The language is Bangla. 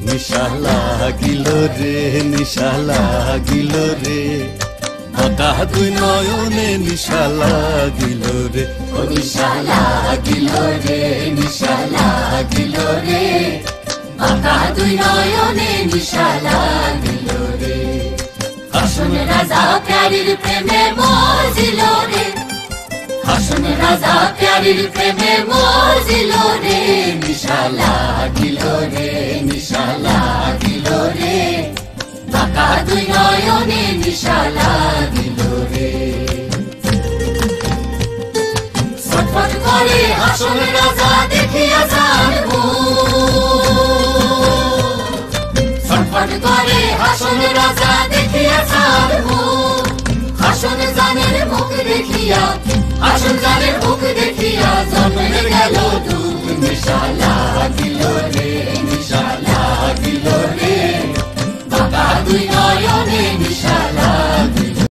নিশা লাগিল রে নিশা লাগিল রে বাঁকা দুই নয়নে নিশা লাগিল রে ও নিশা লাগিল রে নিশা লাগিল রে বাঁকা দুই নয়নে নিশা লাগিল রে হাসন রাজা প্যারির প্রেমে মজিল রে হাসন রাজা প্যারির প্রেমে মজিল রে নিশা লাগিল রে নিশা লাগিল রে বাঁকা দুই নয়নে নিশা লাগিল রে ছটফট করে হাসন রাজা দেখিয়া যান ছটফট করে হাসন রাজা দেখিয়া যান হাসন জানের মুখ দেখিয়া হাসন জানের মুখ দেখিয়া জন্মে গেল দুঃখ নিশা লাগিল রে নিশা লাগিল রে বাঁকা দুই নয়নে নিশা